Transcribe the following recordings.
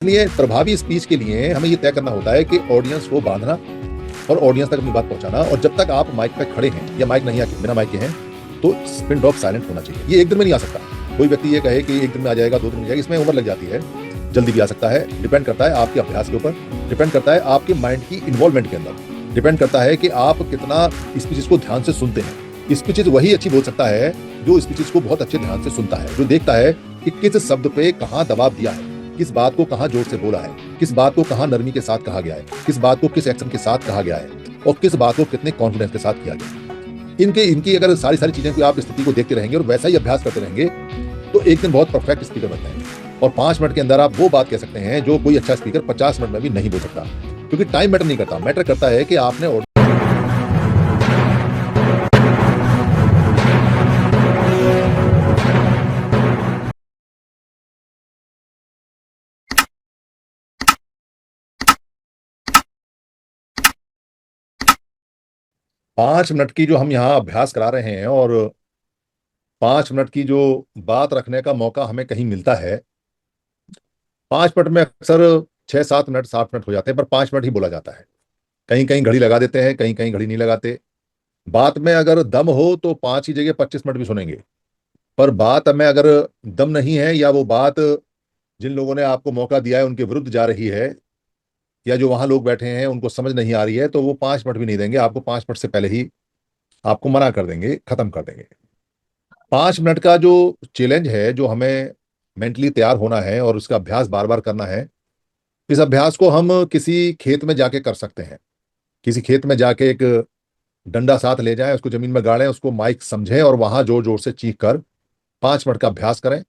इसलिए प्रभावी स्पीच के लिए हमें ये तय करना होता है कि ऑडियंस को बांधना और ऑडियंस तक अपनी बात पहुंचाना। और जब तक आप माइक पे खड़े हैं या माइक नहीं आके बिना माइक के हैं तो पिन ड्रॉप साइलेंट होना चाहिए। ये एक दिन में नहीं आ सकता। कोई व्यक्ति ये कहे कि एक दिन में आ जाएगा, 2 दिन में आ जाएगा, इसमें उम्र लग जाती है। जल्दी भी आ सकता है, डिपेंड करता है आपके अभ्यास के ऊपर, डिपेंड करता है आपके माइंड की इन्वॉल्वमेंट के अंदर, डिपेंड करता है कि आप कितना स्पीचेस को ध्यान से सुनते हैं। स्पीचेस वही अच्छी बोल सकता है जो स्पीचेस को बहुत अच्छे ध्यान से सुनता है, जो देखता है कि किस शब्द पे कहाँ दबाव दिया है, किस बात को कहाँ जोर से बोला है, किस बात को कहाँ नरमी के साथ कहा गया है, किस बात को किस एक्शन के साथ कहा गया है और किस बात को कितने कॉन्फिडेंस के साथ किया गया। इनकी अगर सारी चीजें को आप स्थिति को देखते रहेंगे और वैसा ही अभ्यास करते रहेंगे तो एक दिन बहुत परफेक्ट स्पीकर बनते हैं। और 5 मिनट के अंदर आप वो बात कह सकते हैं जो कोई अच्छा स्पीकर 50 मिनट में भी नहीं बोल सकता। क्योंकि टाइम मैटर नहीं करता, मैटर करता है कि आपने 5 मिनट की जो हम यहाँ अभ्यास करा रहे हैं और 5 मिनट की जो बात रखने का मौका हमें कहीं मिलता है। 5 मिनट में अक्सर 6-7 मिनट 7 मिनट हो जाते हैं, पर 5 मिनट ही बोला जाता है। कहीं कहीं घड़ी लगा देते हैं, कहीं कहीं घड़ी नहीं लगाते। बात में अगर दम हो तो 5 की जगह 25 मिनट भी सुनेंगे। पर बात में अगर दम नहीं है या वो बात जिन लोगों ने आपको मौका दिया है उनके विरुद्ध जा रही है या जो वहां लोग बैठे हैं उनको समझ नहीं आ रही है तो वो 5 मिनट भी नहीं देंगे आपको। 5 मिनट से पहले ही आपको मना कर देंगे, खत्म कर देंगे। 5 मिनट का जो चैलेंज है, जो हमें मेंटली तैयार होना है और उसका अभ्यास बार बार करना है। इस अभ्यास को हम किसी खेत में जाके कर सकते हैं। किसी खेत में जाके एक डंडा साथ ले जाएं, उसको जमीन में गाड़ें, उसको माइक समझें और वहां जोर जोर से चीख कर 5 मिनट का अभ्यास करें।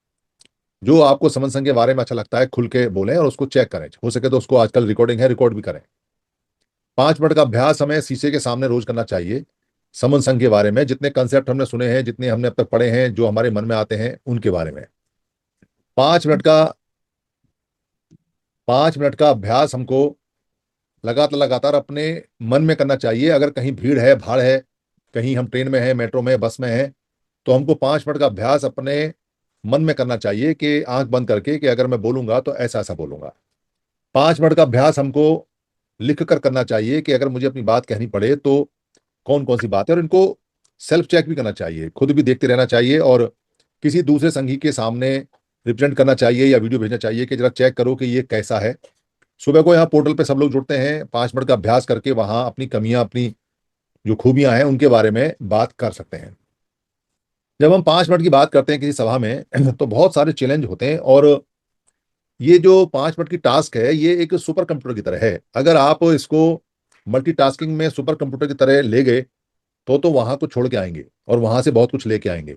जो आपको समन संघ के बारे में अच्छा लगता है खुल के बोलें और उसको चेक करें। हो सके तो उसको, आजकल रिकॉर्डिंग है, रिकॉर्ड भी करें। 5 मिनट का अभ्यास हमें शीशे के सामने रोज करना चाहिए। समन संघ के बारे में जितने कंसेप्ट हमने सुने हैं, जितने हमने अब तक पढ़े हैं, जो हमारे मन में आते हैं उनके बारे में 5 मिनट का 5 मिनट का अभ्यास हमको लगातार लगातार अपने मन में करना चाहिए। अगर कहीं भीड़ है, भाड़ है, कहीं हम ट्रेन में हैं, मेट्रो में, बस में हैं, तो हमको 5 मिनट का अभ्यास अपने मन में करना चाहिए कि आंख बंद करके कि अगर मैं बोलूंगा तो ऐसा ऐसा बोलूंगा। 5 मिनट का अभ्यास हमको लिख कर करना चाहिए कि अगर मुझे अपनी बात कहनी पड़े तो कौन कौन सी बात है। और इनको सेल्फ चेक भी करना चाहिए, खुद भी देखते रहना चाहिए और किसी दूसरे संगी के सामने रिप्रेजेंट करना चाहिए या वीडियो भेजना चाहिए कि जरा चेक करो कि ये कैसा है। सुबह को यहाँ पोर्टल पे सब लोग जुड़ते हैं, 5 मिनट का अभ्यास करके वहां अपनी कमियां, अपनी जो खूबियां हैं उनके बारे में बात कर सकते हैं। जब हम 5 मिनट की बात करते हैं किसी सभा में तो बहुत सारे चैलेंज होते हैं और ये जो 5 मिनट की टास्क है ये एक सुपर कंप्यूटर की तरह है। अगर आप इसको मल्टीटास्किंग में सुपर कंप्यूटर की तरह ले गए तो वहां को छोड़ के आएंगे और वहां से बहुत कुछ लेके आएंगे।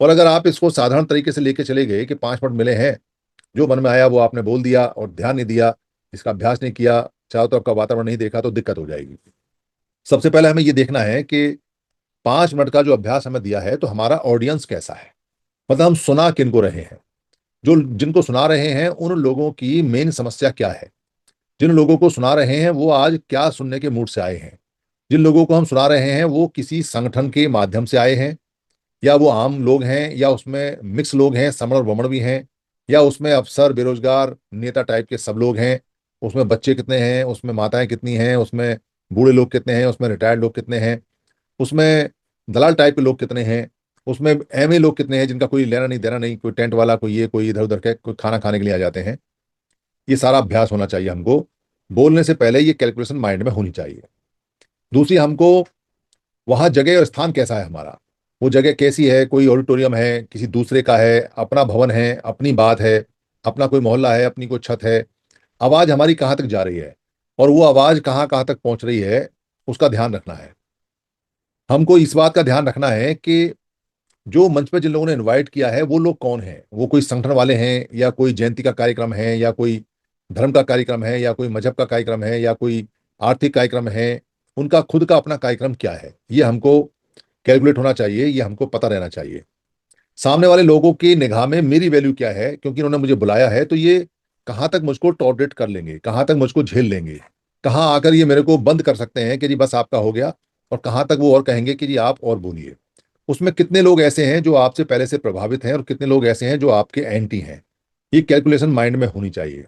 और अगर आप इसको साधारण तरीके से लेके चले गए कि 5 मिनट मिले हैं, जो मन में आया वो आपने बोल दिया और ध्यान नहीं दिया, इसका अभ्यास नहीं किया, चारों तरफ का वातावरण नहीं देखा, तो दिक्कत हो जाएगी। सबसे पहले हमें ये देखना है कि 5 मिनट का जो अभ्यास हमें दिया है तो हमारा ऑडियंस कैसा है। मतलब हम सुना किनको रहे हैं, जो जिनको सुना रहे हैं उन लोगों की मेन समस्या क्या है। जिन लोगों को सुना रहे हैं वो आज क्या सुनने के मूड से आए हैं। जिन लोगों को हम सुना रहे हैं वो किसी संगठन के माध्यम से आए हैं या वो आम लोग हैं या उसमें मिक्स लोग हैं, समण और वमण भी हैं, या उसमें अफसर, बेरोजगार, नेता टाइप के सब लोग हैं। उसमें बच्चे कितने हैं, उसमें माताएं कितनी हैं, उसमें बूढ़े लोग कितने हैं, उसमें रिटायर्ड लोग कितने हैं, उसमें दलाल टाइप के लोग कितने हैं, उसमें एमए लोग कितने हैं जिनका कोई लेना नहीं देना नहीं, कोई टेंट वाला, कोई ये, कोई इधर उधर के, कोई खाना खाने के लिए आ जाते हैं। ये सारा अभ्यास होना चाहिए हमको। बोलने से पहले ये कैलकुलेशन माइंड में होनी चाहिए। दूसरी, हमको वहां जगह और स्थान कैसा है हमारा, वो जगह कैसी है, कोई ऑडिटोरियम है, किसी दूसरे का है, अपना भवन है, अपनी बात है, अपना कोई मोहल्ला है, अपनी कोई छत है। आवाज हमारी कहाँ तक जा रही है और वो आवाज कहाँ कहाँ तक पहुंच रही है, उसका ध्यान रखना है। हमको इस बात का ध्यान रखना है कि जो मंच पे जिन लोगों ने इनवाइट किया है वो लोग कौन है। वो कोई संगठन वाले हैं या कोई जयंती का कार्यक्रम है या कोई धर्म का कार्यक्रम है या कोई मजहब का कार्यक्रम है या कोई आर्थिक कार्यक्रम है। उनका खुद का अपना कार्यक्रम क्या है, ये हमको कैलकुलेट होना चाहिए, ये हमको पता रहना चाहिए। सामने वाले लोगों की निगाह में मेरी वैल्यू क्या है, क्योंकि उन्होंने मुझे बुलाया है, तो ये कहाँ तक मुझको टॉलरेट कर लेंगे, कहाँ तक मुझको झेल लेंगे, कहाँ आकर ये मेरे को बंद कर सकते हैं कि जी बस आपका हो गया, और कहाँ तक वो और कहेंगे कि जी आप और बोलिए। उसमें कितने लोग ऐसे हैं जो आपसे पहले से प्रभावित हैं और कितने लोग ऐसे हैं जो आपके एंटी हैं। ये कैलकुलेशन माइंड में होनी चाहिए।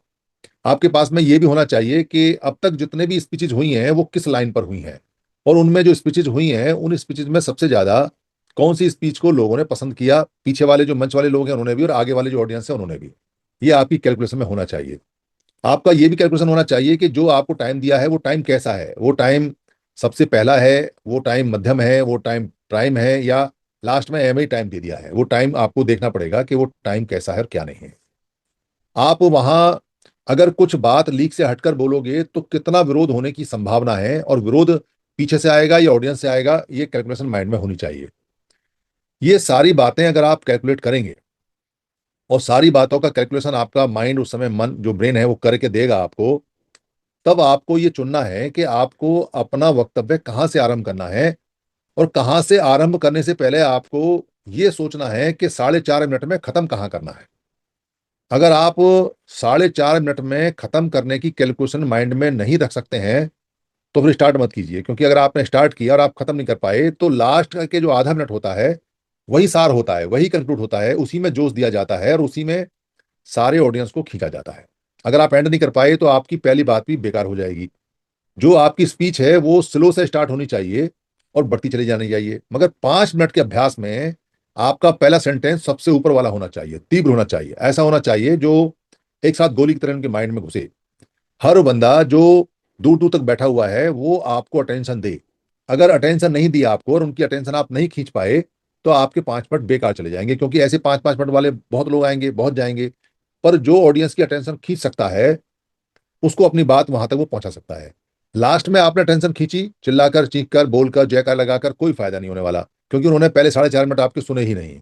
आपके पास में ये भी होना चाहिए कि अब तक जितने भी स्पीचेज हुई हैं वो किस लाइन पर हुई हैं, और उनमें जो स्पीचेज हुई हैं उन स्पीचेज में सबसे ज्यादा कौन सी स्पीच को लोगों ने पसंद किया, पीछे वाले जो मंच वाले लोग हैं उन्होंने भी, और आगे वाले जो ऑडियंस है उन्होंने भी। ये आपकी कैलकुलेशन में होना चाहिए। आपका ये भी कैलकुलेशन होना चाहिए कि जो आपको टाइम दिया है वो टाइम कैसा है, वो टाइम सबसे पहला है, वो टाइम मध्यम है, वो टाइम प्राइम है, या लास्ट में एम ही टाइम दे दिया है। वो टाइम आपको देखना पड़ेगा कि वो टाइम कैसा है और क्या नहीं है। आप वहां अगर कुछ बात लीक से हटकर बोलोगे तो कितना विरोध होने की संभावना है, और विरोध पीछे से आएगा या ऑडियंस से आएगा, ये कैलकुलेशन माइंड में होनी चाहिए। ये सारी बातें अगर आप कैलकुलेट करेंगे, और सारी बातों का कैलकुलेशन आपका माइंड उस समय, मन जो ब्रेन है वो करके देगा आपको, तब आपको ये चुनना है कि आपको अपना वक्तव्य कहाँ से आरंभ करना है। और कहाँ से आरंभ करने से पहले आपको ये सोचना है कि 4.5 मिनट में खत्म कहाँ करना है। अगर आप 4.5 मिनट में खत्म करने की कैलकुलेशन माइंड में नहीं रख सकते हैं तो फिर स्टार्ट मत कीजिए, क्योंकि अगर आपने स्टार्ट किया और आप खत्म नहीं कर पाए तो लास्ट के जो आधा मिनट होता है वही सार होता है, वही कंक्लूड होता है, उसी में जोश दिया जाता है और उसी में सारे ऑडियंस को खींचा जाता है। अगर आप एंड नहीं कर पाए तो आपकी पहली बात भी बेकार हो जाएगी। जो आपकी स्पीच है वो स्लो से स्टार्ट होनी चाहिए और बढ़ती चली जानी चाहिए, मगर 5 मिनट के अभ्यास में आपका पहला सेंटेंस सबसे ऊपर वाला होना चाहिए, तीव्र होना चाहिए, ऐसा होना चाहिए जो एक साथ गोली की तरह उनके माइंड में घुसे। हर बंदा जो दूर दूर तक बैठा हुआ है वो आपको अटेंशन दे। अगर अटेंशन नहीं दी आपको और उनकी अटेंशन आप नहीं खींच पाए तो आपके 5 मिनट बेकार चले जाएंगे, क्योंकि ऐसे 5-5 मिनट वाले बहुत लोग आएंगे, बहुत जाएंगे। पर जो ऑडियंस की अटेंशन खींच सकता है उसको अपनी बात वहां तक वो पहुंचा सकता है। लास्ट में आपने टेंशन खींची, चिल्लाकर, चीख कर, बोलकर, जयकार लगाकर कोई फायदा नहीं होने वाला, क्योंकि उन्होंने पहले 4.5 मिनट आपके सुने ही नहीं।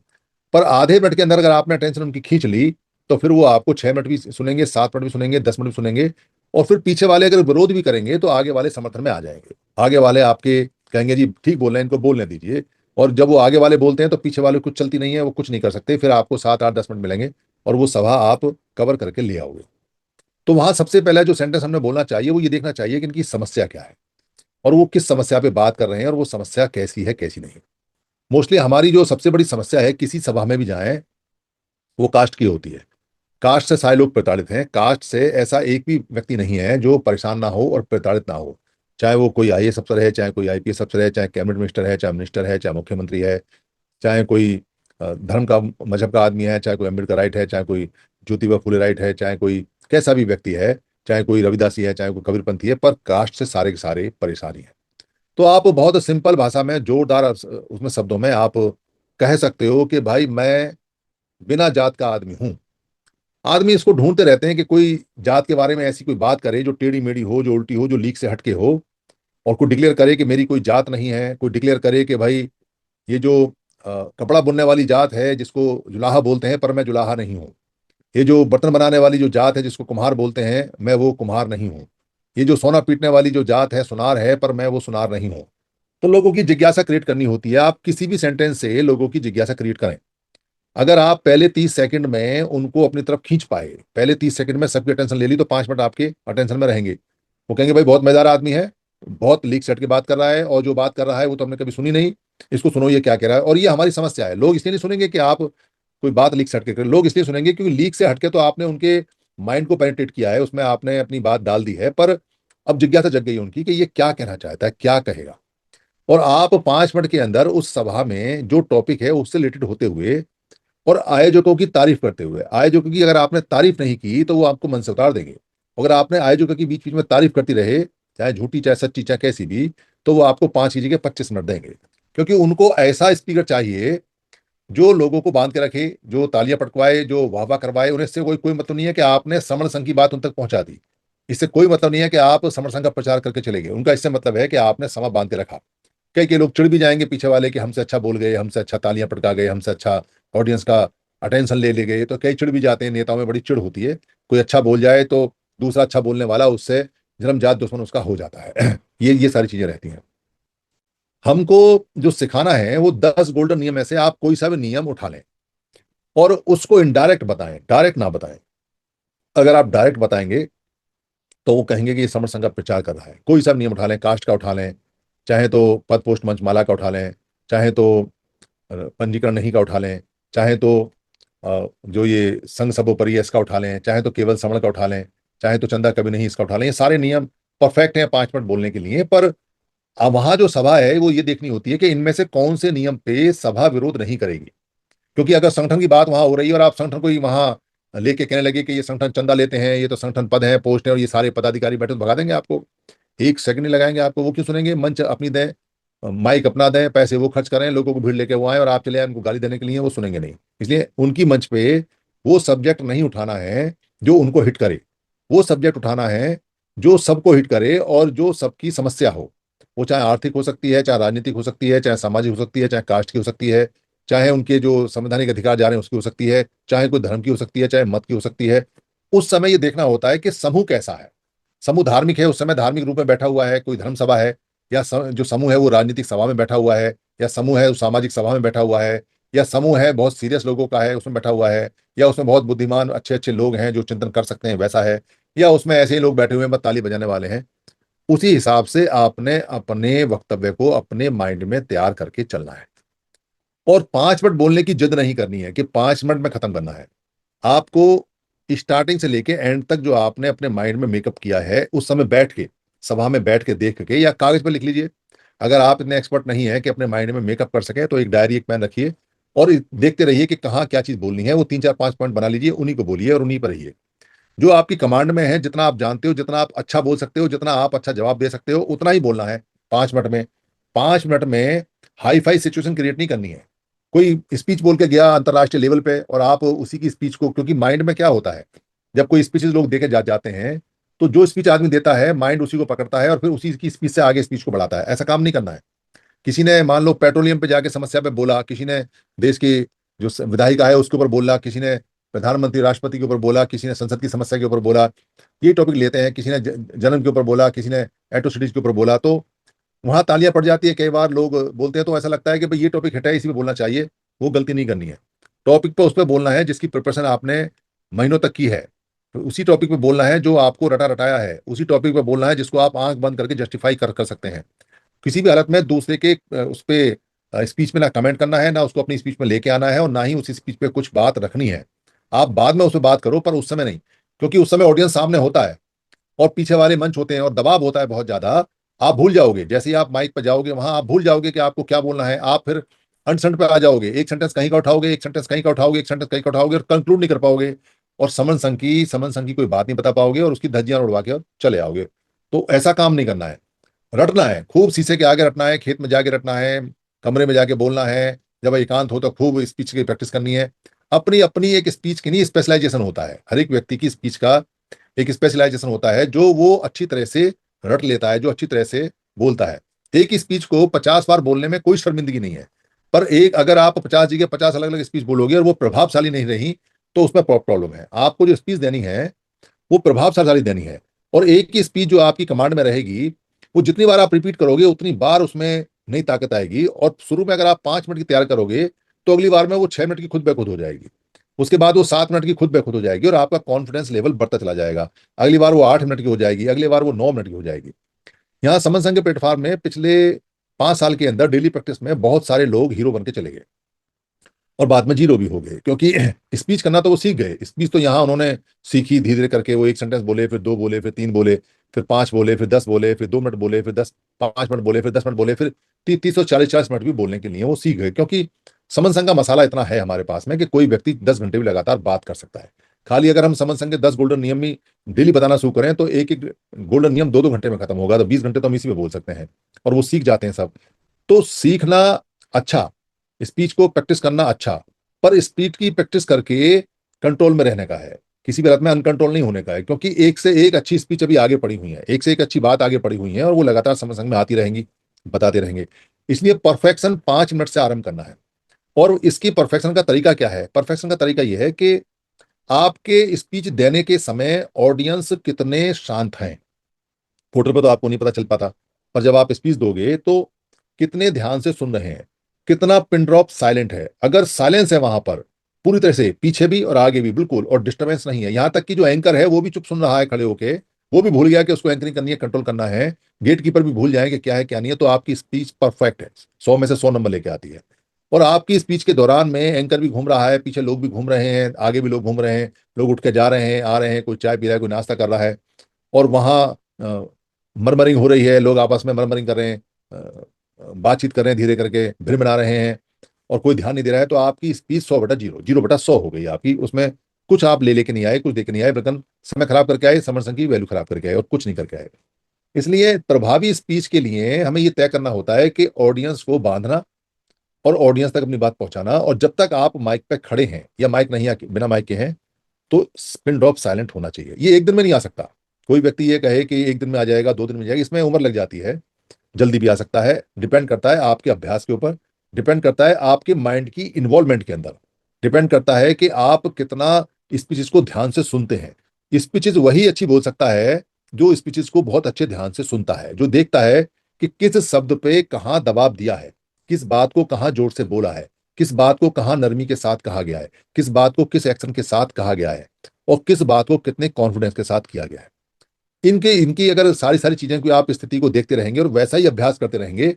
पर आधे मिनट के अंदर अगर आपने टेंशन उनकी खींच ली तो फिर वो आपको 6 मिनट भी सुनेंगे, 7 मिनट भी सुनेंगे, 10 मिनट भी सुनेंगे। और फिर पीछे वाले अगर विरोध भी करेंगे तो आगे वाले समर्थन में आ जाएंगे। आगे वाले आपके कहेंगे जी ठीक बोल रहे हैं, इनको बोलने दीजिए। और जब वो आगे वाले बोलते हैं तो पीछे वाले कुछ चलती नहीं है, वो कुछ नहीं कर सकते, फिर आपको 7, 8, 10 मिनट मिलेंगे और वो सभा आप कवर करके ले आओगे। तो वहां सबसे पहला जो सेंटेंस हमने बोलना चाहिए वो ये देखना चाहिए कि इनकी समस्या क्या है, और वो किस समस्या पे बात कर रहे हैं, और वो समस्या कैसी है कैसी नहीं। मोस्टली हमारी जो सबसे बड़ी समस्या है किसी सभा में भी जाएं, वो कास्ट की होती है। कास्ट से सारे लोग प्रताड़ित हैं। कास्ट से ऐसा एक भी व्यक्ति नहीं है जो परेशान ना हो और प्रताड़ित ना हो। चाहे वो कोई आईएएस अफसर है, चाहे कोई आईपीएस अफसर है, चाहे कैबिनेट मिनिस्टर है, चाहे मिनिस्टर है, चाहे मुख्यमंत्री है, चाहे कोई धर्म का, मजहब का आदमी है, चाहे कोई अम्बेडकर राइट है, चाहे कोई ज्योतिबा फुले राइट है, चाहे कोई कैसा भी व्यक्ति है, चाहे कोई रविदासी है, चाहे कोई कबीरपंथी है, पर कास्ट से सारे के सारे परेशानी है। तो आप बहुत सिंपल भाषा में, जोरदार उसमें शब्दों में आप कह सकते हो कि भाई मैं बिना जात का आदमी हूं। आदमी इसको ढूंढते रहते हैं कि कोई जात के बारे में ऐसी कोई बात करे जो टेढ़ी मेढ़ी हो, जो उल्टी हो, जो लीक से हटके हो, और कोई डिक्लेयर करे कि मेरी कोई जात नहीं है, कोई डिक्लेयर करे कि भाई ये जो कपड़ा बुनने वाली जात है जिसको जुलाहा बोलते हैं पर मैं जुलाहा नहीं हूँ, ये जो बर्तन बनाने वाली जो जात है जिसको कुम्हार बोलते हैं मैं वो कुम्हार नहीं हूँ, ये जो सोना पीटने वाली जो जात है सुनार है पर मैं वो सुनार नहीं हूँ। तो लोगों की जिज्ञासा क्रिएट करनी होती है। आप किसी भी सेंटेंस से लोगों की जिज्ञासा क्रिएट करें। अगर आप पहले 30 सेकंड में उनको अपनी तरफ खींच पाए, पहले 30 सेकंड में सबकी अटेंशन ले ली, तो 5 मिनट आपके अटेंशन में रहेंगे। वो कहेंगे भाई बहुत मजेदार आदमी है, बहुत लीक सेट की बात कर रहा है, और जो बात कर रहा है वो तो हमने कभी सुनी नहीं, इसको सुनो ये क्या कह रहा है। और ये हमारी समस्या है, लोग इसलिए नहीं सुनेंगे कि आप कोई बात लीक से हटके करें, लोग इसलिए सुनेंगे क्योंकि लीक से हटके तो आपने उनके माइंड को पेनिट्रेट किया है, उसमें आपने अपनी बात डाल दी है, पर अब जिज्ञासा जग गई है उनकी कि ये क्या कहना चाहता है, क्या कहेगा। और आप 5 मिनट के अंदर उस सभा में जो टॉपिक है उससे रिलेटेड होते हुए और आयोजकों की तारीफ करते हुए, आयोजकों की अगर आपने तारीफ नहीं की तो वो आपको मन से उतार देंगे। अगर आपने आयोजकों की बीच बीच में तारीफ करती रहे, चाहे झूठी चाहे सच्ची चाहे कैसी भी, तो वो आपको 5 की जगह 25 मिनट देंगे, क्योंकि उनको ऐसा स्पीकर चाहिए जो लोगों को बांध के रखे, जो तालियां पटकवाए, जो वाह वाह करवाए। उन्हें इससे कोई कोई मतलब नहीं है कि आपने समर संघ की बात उन तक पहुंचा दी। इससे कोई मतलब नहीं है कि आप समर संघ का प्रचार करके चले गए। उनका इससे मतलब है कि आपने समा बांध के रखा। कई कई लोग चिढ़ भी जाएंगे पीछे वाले कि हमसे अच्छा बोल गए, हमसे अच्छा तालियां पटका गए, हमसे अच्छा ऑडियंस का अटेंशन ले गए, तो कई चिढ़ भी जाते हैं। नेताओं में बड़ी चिढ़ होती है, कोई अच्छा बोल जाए तो दूसरा अच्छा बोलने वाला उससे जन्मजात दुश्मन उसका हो जाता है। ये सारी चीजें रहती हैं। हमको जो सिखाना है वो 10 गोल्डन नियम में से आप कोई सा भी नियम उठा लें और उसको इनडायरेक्ट बताएं, डायरेक्ट ना बताएं। अगर आप डायरेक्ट बताएंगे तो वो कहेंगे कि ये समर संघ का प्रचार कर रहा है। कोई सा भी नियम उठा लें, कास्ट का उठा लें, चाहे तो पद पोस्ट मंचमाला का उठा लें, चाहे तो पंजीकरण नहीं का उठा लें, चाहे तो जो ये संघ सर्वोपरि है इसका उठा लें, चाहे तो केवल श्रवण का उठा लें, चाहे तो चंदा कभी नहीं इसका उठा लें, ये सारे नियम परफेक्ट हैं 5 मिनट बोलने के लिए। पर अब वहां जो सभा है वो ये देखनी होती है कि इनमें से कौन से नियम पे सभा विरोध नहीं करेगी। क्योंकि अगर संगठन की बात वहां हो रही है और आप संगठन को ही वहां लेके कहने लगे कि ये संगठन चंदा लेते हैं, ये तो संगठन पद है, पोस्ट है, और ये सारे पदाधिकारी बैठे, तो भगा देंगे आपको। एक सेकंड नहीं लगाएंगे आपको। वो क्यों सुनेंगे? मंच अपनी दें, माइक अपना दें, पैसे वो खर्च करें, लोगों को भीड़ लेके वो आए और आप चले आए उनको गाली देने के लिए, वो सुनेंगे नहीं। इसलिए उनकी मंच पे वो सब्जेक्ट नहीं उठाना है जो उनको हिट करे। वो सब्जेक्ट उठाना है जो सबको हिट करे और जो सबकी समस्या हो। वो चाहे आर्थिक हो सकती है, चाहे राजनीतिक हो सकती है, चाहे सामाजिक हो सकती है, चाहे कास्ट की हो सकती है, चाहे उनके जो संवैधानिक अधिकार जा रहे हैं उसकी हो सकती है, चाहे कोई धर्म की हो सकती है, चाहे मत की हो सकती है। उस समय ये देखना होता है कि समूह कैसा है। समूह धार्मिक है, उस समय धार्मिक रूप में बैठा हुआ है, कोई धर्म सभा है, या जो समूह है वो राजनीतिक सभा में बैठा हुआ है, या समूह है उस सामाजिक सभा में बैठा हुआ है, या समूह है बहुत सीरियस लोगों का है उसमें बैठा हुआ है, या उसमें बहुत बुद्धिमान अच्छे अच्छे लोग हैं जो चिंतन कर सकते हैं वैसा है, या उसमें ऐसे ही लोग बैठे हुए हैं बस ताली बजाने वाले हैं। उसी हिसाब से आपने अपने वक्तव्य को अपने माइंड में तैयार करके चलना है। और 5 मिनट बोलने की जिद नहीं करनी है कि 5 मिनट में खत्म करना है। आपको स्टार्टिंग से लेके एंड तक जो आपने अपने माइंड में मेकअप किया है उस समय बैठ के, सभा में बैठ के देख के, या कागज पर लिख लीजिए। अगर आप इतने एक्सपर्ट नहीं है कि अपने माइंड में मेकअप कर सके तो एक डायरी, एक पेन रखिए और देखते रहिए कि कहाँ क्या चीज बोलनी है। वो 3 4 5 पॉइंट बना लीजिए, उन्हीं को बोलिए और उन्हीं पर रहिए। जो आपकी कमांड में है, जितना आप जानते हो, जितना आप अच्छा बोल सकते हो, जितना आप अच्छा जवाब दे सकते हो, उतना ही बोलना है 5 मिनट में। 5 मिनट में हाई फाई सिचुएशन क्रिएट नहीं करनी है। कोई स्पीच बोल के गया अंतरराष्ट्रीय लेवल पे और आप उसी की स्पीच को, क्योंकि माइंड में क्या होता है जब कोई स्पीचेस लोग देके जाते हैं, तो जो स्पीच आदमी देता है माइंड उसी को पकड़ता है और फिर उसी की स्पीच से आगे स्पीच को बढ़ाता है। ऐसा काम नहीं करना है। किसी ने मान लो पेट्रोलियम पे जाके समस्या पे बोला, किसी ने देश की जो विधायिका है उसके ऊपर बोला, किसी ने प्रधानमंत्री राष्ट्रपति के ऊपर बोला, किसी ने संसद की समस्या के ऊपर बोला, ये टॉपिक लेते हैं, किसी ने जन्म के ऊपर बोला, किसी ने एट्रोसिटीज के ऊपर बोला, तो वहां तालियां पड़ जाती है। कई बार लोग बोलते हैं तो ऐसा लगता है कि भाई ये टॉपिक हटा है, इसी पे बोलना चाहिए। वो गलती नहीं करनी है। टॉपिक पे उस पर बोलना है जिसकी प्रिपरेशन आपने महीनों तक की है। तो उसी टॉपिक पे बोलना है जो आपको रटा रटाया है। उसी टॉपिक पे बोलना है जिसको आप आंख बंद करके जस्टिफाई कर सकते हैं। किसी भी हालत में दूसरे के उस पे स्पीच में ना कमेंट करना है, ना उसको अपनी स्पीच में लेके आना है, और ना ही उस स्पीच पे कुछ बात रखनी है। आप बाद में उस पर बात करो पर उस समय नहीं। क्योंकि उस समय ऑडियंस सामने होता है और पीछे वाले मंच होते हैं और दबाव होता है बहुत ज्यादा। आप भूल जाओगे, जैसे ही आप माइक पर जाओगे वहां आप भूल जाओगे कि आपको क्या बोलना है। आप फिर अनसंट पे आ जाओगे, एक सेंटेंस कहीं का उठाओगे, एक सेंटेंस कहीं का उठाओगे, एक सेंटेंस कहीं का उठाओगे और कंक्लूड नहीं कर पाओगे। और समन संग की कोई बात नहीं बता पाओगे और उसकी धज्जियां उड़वा के और चले आओगे। तो ऐसा काम नहीं करना है। रटना है, खूब शीशे के आगे रटना है, खेत में जाके रटना है, कमरे में जाके बोलना है। जब एकांत हो तो खूब स्पीच की प्रैक्टिस करनी है। अपनी अपनी एक स्पीच की नहीं स्पेशलाइजेशन होता है। हर एक व्यक्ति की स्पीच का एक स्पेशलाइजेशन होता है जो वो अच्छी तरह से रट लेता है, जो अच्छी तरह से बोलता है। एक ही स्पीच को 50 बार बोलने में कोई शर्मिंदगी नहीं है। पर एक अगर आप 50 जगह 50 अलग अलग स्पीच बोलोगे और वो प्रभावशाली नहीं रही तो उसमें प्रॉब्लम है। आपको जो स्पीच देनी है वो प्रभावशाली देनी है। और एक ही स्पीच जो आपकी कमांड में रहेगी, वो जितनी बार आप रिपीट करोगे उतनी बार उसमें नई ताकत आएगी। और शुरू में अगर आप 5 मिनट की तैयार करोगे तो अगली बार में वो 6 मिनट की खुद ब खुद हो जाएगी। उसके बाद वो 7 मिनट की खुद ब खुद हो जाएगी और आपका कॉन्फिडेंस लेवल बढ़ता चला जाएगा। अगली बार वो 8 मिनट की हो जाएगी, अगली बार वो 9 मिनट की हो जाएगी। यहाँ समन संघ के प्लेटफॉर्म में पिछले 5 साल के अंदर डेली प्रैक्टिस में बहुत सारे लोग हीरो बन के चले गए और बाद में जीरो भी हो गए। क्योंकि स्पीच करना तो वो सीख गए। स्पीच तो यहाँ उन्होंने सीखी धीरे धीरे करके। वो एक सेंटेंस बोले, फिर दो बोले, फिर तीन बोले, फिर पांच बोले, फिर 10 बोले, फिर 2 मिनट बोले, फिर 5 मिनट बोले, फिर 10 मिनट बोले, फिर 30 30 और 40 40 मिनट भी बोलने के लिए वो सीख गए। क्योंकि समन संघ का मसाला इतना है हमारे पास में कि कोई व्यक्ति 10 घंटे भी लगातार बात कर सकता है। खाली अगर हम समन संघ के 10 गोल्डन नियम ही डेली बताना शुरू करें तो एक एक गोल्डन नियम 2 2 घंटे में खत्म होगा। तो 20 घंटे तो हम इसी में बोल सकते हैं और वो सीख जाते हैं सब। तो सीखना अच्छा, स्पीच को प्रैक्टिस करना अच्छा, पर स्पीच की प्रैक्टिस करके कंट्रोल में रहने का है। किसी भी हालत में अनकंट्रोल नहीं होने का है। क्योंकि एक से एक अच्छी स्पीच अभी आगे पड़ी हुई है, एक से एक अच्छी बात आगे पड़ी हुई है और वो लगातार समय संग में आती रहेंगी, बताते रहेंगे। इसलिए परफेक्शन 5 मिनट से आरंभ करना है। और इसकी परफेक्शन का तरीका क्या है? परफेक्शन का तरीका यह है कि आपके स्पीच देने के समय ऑडियंस कितने शांत हैं। होटल पे तो आपको नहीं पता चल पाता, पर जब आप स्पीच दोगे तो कितने ध्यान से सुन रहे हैं, कितना पिन ड्रॉप साइलेंट है। अगर साइलेंस है वहां पर पूरी तरह से पीछे भी और आगे भी बिल्कुल, और डिस्टर्बेंस नहीं है, यहां तक कि जो एंकर है वो भी चुप सुन रहा है खड़े होके, वो भी भूल गया कि उसको एंकरिंग करनी है, कंट्रोल करना है, गेट कीपर भी भूल जाए कि क्या है क्या नहीं है, तो आपकी स्पीच परफेक्ट है, 100 में से 100 नंबर लेके आती है। और आपकी स्पीच के दौरान में एंकर भी घूम रहा है, पीछे लोग भी घूम रहे हैं, आगे भी लोग घूम रहे हैं, लोग उठ के जा रहे हैं, आ रहे हैं, कोई चाय पी रहा है, कोई नाश्ता कर रहा है, और वहाँ मरमरिंग हो रही है, लोग आपस में मरमरिंग कर रहे हैं, बातचीत कर रहे हैं, धीरे करके भिड़ रहे हैं, और कोई ध्यान नहीं दे रहा है, तो आपकी स्पीच 100/0, 0/100 हो गई आपकी। उसमें कुछ आप ले लेके नहीं आए, कुछ देके नहीं आए, बल्कि समय खराब करके आए, समर संघ की वैल्यू खराब करके आए, और कुछ नहीं करके आए। इसलिए प्रभावी स्पीच के लिए हमें ये तय करना होता है कि ऑडियंस को बांधना और ऑडियंस तक अपनी बात पहुंचाना, और जब तक आप माइक पे खड़े हैं या माइक नहीं बिना माइक के हैं, तो पिन ड्रॉप साइलेंट होना चाहिए। ये एक दिन में नहीं आ सकता। कोई व्यक्ति ये कहे कि एक दिन में आ जाएगा, 2 दिन में आ जाएगा, इसमें उम्र लग जाती है। जल्दी भी आ सकता है, डिपेंड करता है आपके अभ्यास के ऊपर, डिपेंड करता है आपके माइंड की इन्वॉल्वमेंट के अंदर, डिपेंड करता है कि आप कितना स्पीचेस को ध्यान से सुनते हैं। स्पीचेस वही अच्छी बोल सकता है जो स्पीचेस को बहुत अच्छे ध्यान से सुनता है, जो देखता है कि किस शब्द पे कहाँ दबाव दिया है, किस बात को कहाँ जोर से बोला है, किस बात को कहाँ नरमी के साथ कहा गया है, किस बात को किस एक्शन के साथ कहा गया है, और किस बात को कितने कॉन्फिडेंस के साथ किया गया है। इनके इनकी अगर सारी सारी चीजें की आप स्थिति को देखते रहेंगे और वैसा ही अभ्यास करते रहेंगे,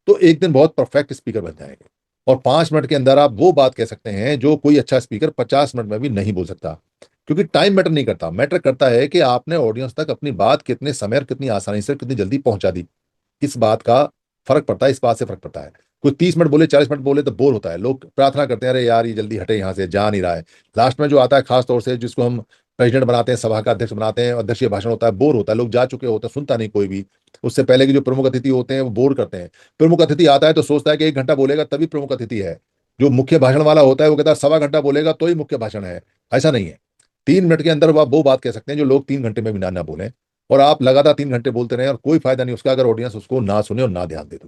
तो एक दिन बहुत परफेक्ट स्पीकर बन जाएंगे। और 5 मिनट के अंदर आप वो बात कह सकते हैं जो कोई अच्छा स्पीकर 50 मिनट में भी नहीं बोल सकता। क्योंकि टाइम मैटर नहीं करता, मैटर करता है कि आपने ऑडियंस तक अपनी बात कितने समय और कितनी आसानी से, कितनी जल्दी पहुंचा दी। इस बात का फर्क पड़ता है, इस बात से फर्क पड़ता है। कोई 30 मिनट बोले, 40 मिनट बोले तो बोर होता है, लोग प्रार्थना करते हैं, अरे यार ये जल्दी हटे यहाँ से, जा नहीं रहा है। लास्ट में जो आता है, खास तौर से जिसको हम प्रेसिडेंट बनाते हैं, सभा का अध्यक्ष बनाते हैं, अध्यक्षीय भाषण होता है, बोर होता है, लोग जा चुके होते हैं, सुनता नहीं कोई भी। उससे पहले के जो प्रमुख अतिथि होते हैं वो बोर करते हैं। प्रमुख अतिथि आता है तो सोचता है कि 1 घंटा बोलेगा तभी प्रमुख अतिथि है। जो मुख्य भाषण वाला होता है वो कहता है 1.25 घंटा बोलेगा तो ही मुख्य भाषण है। ऐसा नहीं है। 3 मिनट के अंदर आप वो बात कह सकते हैं जो लोग 3 घंटे में भी ना बोले। और आप लगातार 3 घंटे बोलते रहे और कोई फायदा नहीं उसका, अगर ऑडियंस उसको ना सुने और ना ध्यान दे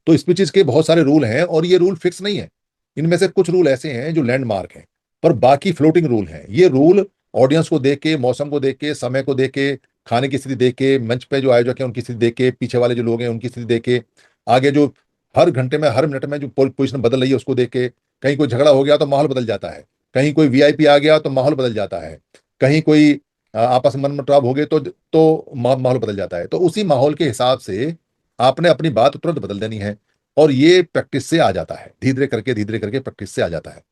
तो स्पीचेस के बहुत सारे रूल हैं, और ये रूल फिक्स नहीं है। इनमें से कुछ रूल ऐसे हैं जो लैंडमार्क हैं, पर बाकी फ्लोटिंग रूल हैं। ये रूल ऑडियंस को देख के, मौसम को देख के, समय को देख के, खाने की स्थिति देख के, मंच पे जो आयोजक है उनकी स्थिति देख के, पीछे वाले जो लोग हैं उनकी स्थिति देख के, आगे जो हर घंटे में, हर मिनट में जो पोजीशन बदल रही है उसको देख के, कहीं कोई झगड़ा हो गया तो माहौल बदल जाता है, कहीं कोई वीआईपी आ गया तो माहौल बदल जाता है, कहीं कोई आपस में मनमुटाव हो गए तो माहौल बदल जाता है। तो उसी माहौल के हिसाब से आपने अपनी बात तुरंत बदल देनी है। और ये प्रैक्टिस से आ जाता है, धीरे करके प्रैक्टिस से आ जाता है।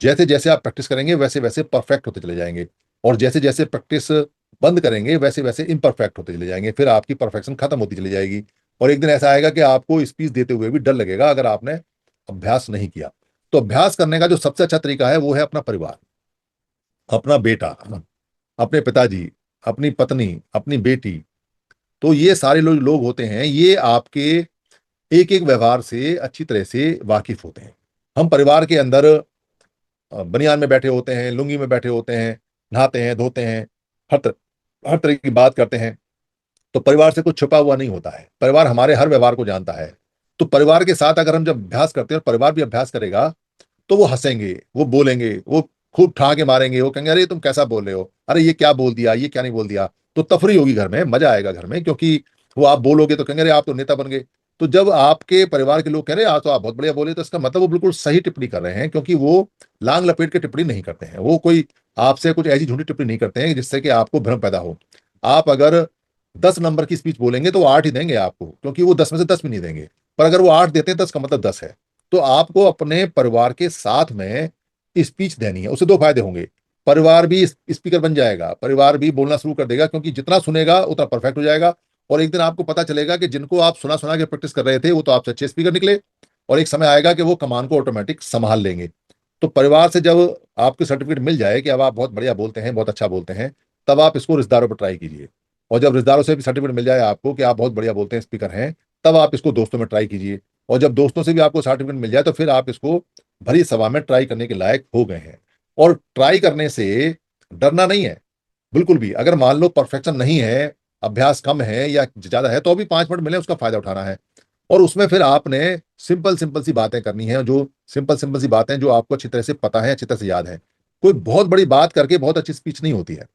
जैसे जैसे आप प्रैक्टिस करेंगे वैसे वैसे परफेक्ट होते चले जाएंगे, और जैसे जैसे प्रैक्टिस बंद करेंगे वैसे वैसे इम्परफेक्ट होते चले जाएंगे, फिर आपकी परफेक्शन खत्म होती चली जाएगी। और एक दिन ऐसा आएगा कि आपको स्पीच देते हुए भी डर लगेगा अगर आपने अभ्यास नहीं किया। तो अभ्यास करने का जो सबसे अच्छा तरीका है वो है अपना परिवार, अपना बेटा, अपने पिताजी, अपनी पत्नी, अपनी बेटी। तो ये सारे लोग होते हैं, ये आपके एक एक व्यवहार से अच्छी तरह से वाकिफ होते हैं। हम परिवार के अंदर बनियान में बैठे होते हैं, लुंगी में बैठे होते हैं, नहाते हैं, धोते हैं, हर तरह की बात करते हैं। तो परिवार से कुछ छुपा हुआ नहीं होता है, परिवार हमारे हर व्यवहार को जानता है। तो परिवार के साथ अगर हम जब अभ्यास करते हैं और परिवार भी अभ्यास करेगा, तो वो हंसेंगे, वो बोलेंगे, वो खूब ठहाके मारेंगे, वो कहेंगे अरे तुम कैसा बोल रहे हो, अरे ये क्या बोल दिया, ये क्या नहीं बोल दिया। तो तफरी होगी घर में, मजा आएगा घर में, क्योंकि वो आप बोलोगे तो कहेंगे अरे आप तो नेता बन गए। तो जब आपके परिवार के लोग कह रहे हैं आज तो आप बहुत बढ़िया बोले, तो इसका मतलब वो बिल्कुल सही टिप्पणी कर रहे हैं, क्योंकि वो लांग लपेट के टिप्पणी नहीं करते हैं, वो कोई आपसे कुछ ऐसी झूठी टिप्पणी नहीं करते हैं जिससे कि आपको भ्रम पैदा हो। आप अगर 10 नंबर की स्पीच बोलेंगे तो वो 8 ही देंगे आपको, क्योंकि वो 10 में से 10 भी नहीं देंगे। पर अगर वो 8 देते हैं 10 का मतलब 10 है। तो आपको अपने परिवार के साथ में स्पीच देनी है, उससे 2 फायदे होंगे। परिवार भी स्पीकर बन जाएगा, परिवार भी बोलना शुरू कर देगा, क्योंकि जितना सुनेगा उतना परफेक्ट हो जाएगा। और एक दिन आपको पता चलेगा कि जिनको आप सुना सुना के प्रैक्टिस कर रहे थे वो तो आपसे अच्छे स्पीकर निकले, और एक समय आएगा कि वो कमान को ऑटोमेटिक संभाल लेंगे। तो परिवार से जब आपको सर्टिफिकेट मिल जाए कि अब आप बहुत बढ़िया बोलते हैं, बहुत अच्छा बोलते हैं, तब आप इसको रिश्तेदारों पर ट्राई कीजिए। और जब रिश्तेदारों से भी सर्टिफिकेट मिल जाए आपको कि आप बहुत बढ़िया बोलते हैं, स्पीकर हैं, तब आप इसको दोस्तों में ट्राई कीजिए। और जब दोस्तों से भी आपको सर्टिफिकेट मिल जाए तो फिर आप इसको भरी सभा में ट्राई करने के लायक हो गए हैं। और ट्राई करने से डरना नहीं है बिल्कुल भी। अगर मान लो परफेक्शन नहीं है, अभ्यास कम है या ज्यादा है, तो भी 5 मिनट मिले उसका फायदा उठाना है। और उसमें फिर आपने सिंपल सिंपल सी बातें करनी है, जो सिंपल सिंपल सी बातें जो आपको अच्छी तरह से पता है, अच्छी तरह से याद है। कोई बहुत बड़ी बात करके बहुत अच्छी स्पीच नहीं होती है।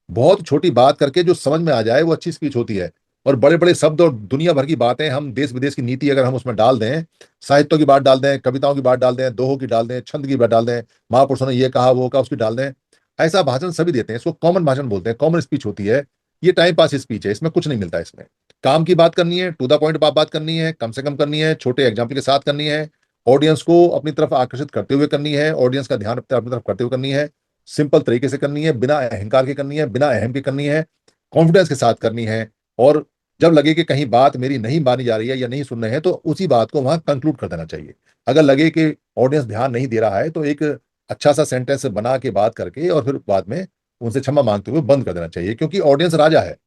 बहुत छोटी बात करके जो समझ में आ जाए वो अच्छी स्पीच होती है। और बड़े बड़े शब्द और दुनिया भर की बातें, हम देश विदेश की नीति अगर हम उसमें डाल दें, साहित्यों की बात डाल दें, कविताओं की बात डाल दें, दोहों की डाल दें, छंद की बात डाल दें, महापुरुषों ने ये कहा वो कहा उसकी डाल दें, ऐसा भाषण सभी देते हैं। इसको कॉमन भाषण बोलते हैं, कॉमन स्पीच होती है। ये टाइम पास स्पीच है, इसमें कुछ नहीं मिलता। इसमें काम की बात करनी है, टू द पॉइंट बात करनी है, कम से कम करनी है, छोटे एग्जाम्पल के साथ करनी है, ऑडियंस को अपनी तरफ आकर्षित करते हुए करनी है, ऑडियंस का ध्यान अपनी तरफ करते हुए करनी है, सिंपल तरीके से करनी है, बिना अहंकार के करनी है, बिना अहम के करनी है, कॉन्फिडेंस के साथ करनी है। और जब लगे कि कहीं बात मेरी नहीं मानी जा रही है या नहीं सुन रहे हैं, तो उसी बात को वहां कंक्लूड कर देना चाहिए। अगर लगे कि ऑडियंस ध्यान नहीं दे रहा है, तो एक अच्छा सा सेंटेंस बना के बात करके और फिर बाद में उनसे क्षमा मांगते हुए बंद कर देना चाहिए, क्योंकि ऑडियंस राजा है।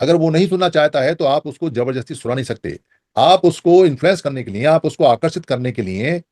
अगर वो नहीं सुनना चाहता है तो आप उसको जबरदस्ती सुना नहीं सकते। आप उसको इन्फ्लुएंस करने के लिए, आप उसको आकर्षित करने के लिए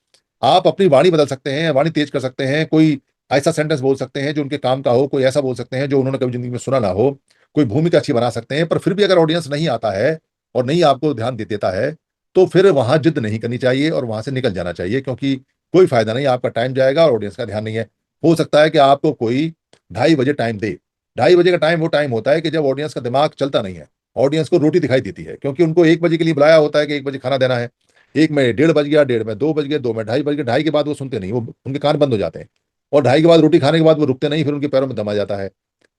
आप अपनी वाणी बदल सकते हैं, वाणी तेज कर सकते हैं, कोई ऐसा सेंटेंस बोल सकते हैं जो उनके काम का हो, कोई ऐसा बोल सकते हैं जो उन्होंने कभी जिंदगी में सुना ना हो, कोई भूमिका अच्छी बना सकते हैं। पर फिर भी अगर ऑडियंस नहीं आता है और नहीं आपको ध्यान दे देता है, तो फिर वहां जिद नहीं करनी चाहिए और वहां से निकल जाना चाहिए, क्योंकि कोई फायदा नहीं, आपका टाइम जाएगा और ऑडियंस का ध्यान नहीं है। हो सकता है कि आपको कोई 2:30 बजे टाइम दे। 2:30 बजे का टाइम वो टाइम होता है कि जब ऑडियंस का दिमाग चलता नहीं है, ऑडियंस को रोटी दिखाई देती है, क्योंकि उनको 1 बजे के लिए बुलाया होता है कि 1 बजे खाना देना है। 1 में 1:30 बज गया, 1:30 में 2 बज गए, 2 में 2:30 बज गए, 2:30 के बाद वो सुनते नहीं, वो उनके कान बंद हो जाते हैं। और 2:30 के बाद रोटी खाने के बाद वो रुकते नहीं, फिर उनके पैरों में दम आ जाता है।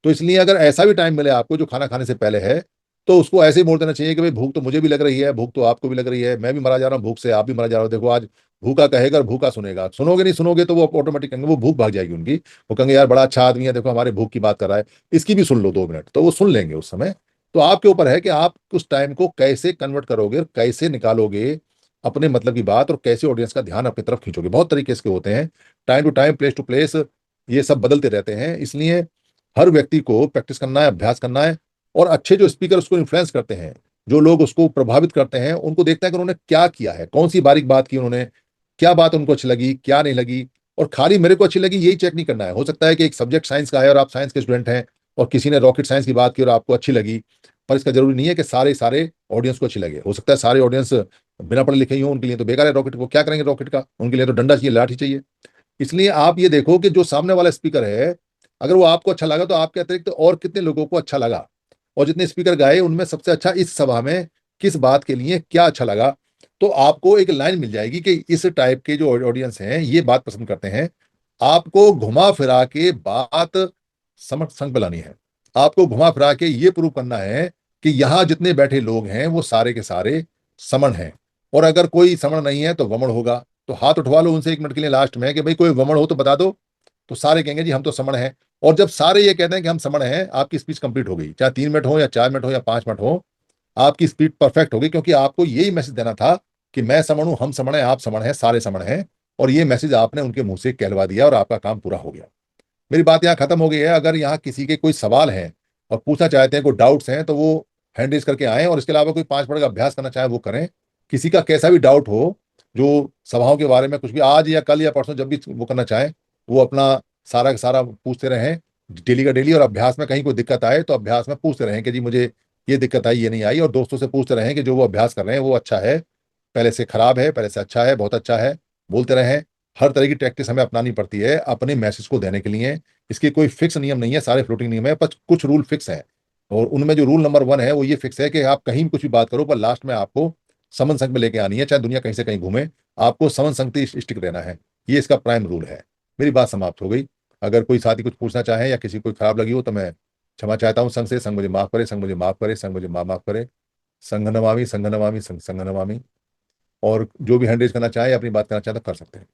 तो इसलिए अगर ऐसा भी टाइम मिले आपको जो खाना खाने से पहले है, तो उसको ऐसे ही मोड़ देना चाहिए कि भाई भूख तो मुझे भी लग रही है, भूख तो आपको भी लग रही है, मैं भी मरा जा रहा हूँ भूख से, आप भी मरा जा रहे हो। देखो आज भूखा कहेगा और भूखा सुनेगा, सुनोगे नहीं सुनोगे तो वो ऑटोमेटिक कहेंगे, वो भूख भाग जाएगी उनकी। वो कहेंगे यार बड़ा अच्छा आदमी है, देखो हमारे भूख की बात कर रहा है, इसकी भी सुन लो 2 मिनट, तो वो सुन लेंगे उस समय। तो आपके ऊपर है कि आप उस टाइम को कैसे कन्वर्ट करोगे, कैसे निकालोगे अपने मतलब की बात, और कैसे ऑडियंस का ध्यान अपनी तरफ खींचोगे। बहुत तरीके इसके होते हैं, time to time, place to place, ये सब बदलते रहते हैं। इसलिए हर व्यक्ति को प्रैक्टिस करना है, अभ्यास करना है। और अच्छे जो स्पीकर उसको इन्फ्लुएंस करते हैं, जो लोग उसको प्रभावित करते हैं, उनको देखता है कि उन्होंने क्या किया है, कौन सी बारीक बात की उन्होंने, क्या बात उनको अच्छी लगी, क्या नहीं लगी। और खाली मेरे को अच्छी लगी यही चेक नहीं करना है। हो सकता है कि एक सब्जेक्ट साइंस का है और आप साइंस के स्टूडेंट हैं, और किसी ने रॉकेट साइंस की बात की और आपको अच्छी लगी। पर इसका जरूरी नहीं है कि सारे सारे ऑडियंस को अच्छी लगे। हो सकता है सारे ऑडियंस बिना पढ़े लिखे ही हो, उनके लिए तो बेकार है रॉकेट, को क्या करेंगे रॉकेट का, उनके लिए तो डंडा चाहिए, लाठी चाहिए। इसलिए आप ये देखो कि जो सामने वाला स्पीकर है, अगर वो आपको अच्छा लगा तो आपके अतिरिक्त और कितने लोगों को अच्छा लगा, और जितने स्पीकर गाए उनमें सबसे अच्छा इस सभा में किस बात के लिए क्या अच्छा लगा। तो आपको एक लाइन मिल जाएगी कि इस टाइप के जो ऑडियंस हैं ये बात पसंद करते हैं। आपको घुमा फिरा के बात समझ संग पे लानी है। आपको घुमा फिरा के ये प्रूव करना है कि यहाँ जितने बैठे लोग हैं वो सारे के सारे समण हैं। और अगर कोई समण नहीं है तो वमण होगा। तो हाथ उठवा लो उनसे 1 मिनट के लिए लास्ट में कि भाई कोई वमण हो तो बता दो। तो सारे कहेंगे जी हम तो समण हैं। और जब सारे ये कहते हैं कि हम समण हैं, आपकी स्पीच कंप्लीट हो गई। चाहे 3 मिनट हो या 4 मिनट हो या 5 मिनट हो, आपकी स्पीच परफेक्ट होगी, क्योंकि आपको यही मैसेज देना था कि मैं समण हूं, हम समण हैं, आप समण हैं, सारे समण हैं। और ये मैसेज आपने उनके मुंह से कहलवा दिया और आपका काम पूरा हो गया। मेरी बात यहाँ खत्म हो गई है। अगर यहाँ किसी के कोई सवाल है और पूछना चाहते हैं, कोई डाउट्स हैं, तो वो हैंड रेज करके आए, और इसके अलावा कोई 5 मिनट का अभ्यास करना चाहे वो करें। किसी का कैसा भी डाउट हो, जो सभाओं के बारे में कुछ भी, आज या कल या परसों जब भी वो करना चाहे, वो अपना सारा का सारा पूछते रहें, डेली का डेली। और अभ्यास में कहीं कोई दिक्कत आए तो अभ्यास में पूछते रहें कि जी मुझे ये दिक्कत आई, ये नहीं आई। और दोस्तों से पूछते रहें कि जो वो अभ्यास कर रहे हैं वो अच्छा है, पहले से खराब है, पहले से अच्छा है, बहुत अच्छा है, बोलते रहें। हर तरह की प्रैक्टिस हमें अपनानी पड़ती है अपने मैसेज को देने के लिए। इसके कोई फिक्स नियम नहीं है, सारे फ्लोटिंग नियम है, पर कुछ रूल फिक्स है। और उनमें जो रूल नंबर 1 है वो ये फिक्स है कि आप कहीं भी कुछ भी बात करो, पर लास्ट में आपको समन संघ में लेके आनी है। चाहे दुनिया कहीं से कहीं घूमे, आपको समन संगति स्टिक रहना है। ये इसका प्राइम रूल है। मेरी बात समाप्त हो गई। अगर कोई साथी कुछ पूछना चाहे या किसी को खराब लगी हो तो मैं क्षमा चाहता हूँ संघ से। संघ मुझे माफ करे, संघ मुझे माफ करे, संघ मुझे माफ करे। संघ नमामि, संघ नमामि, संघ संघ नमामि। और जो भी हैंड रेज करना चाहे, अपनी बात करना चाहे तो कर सकते हैं।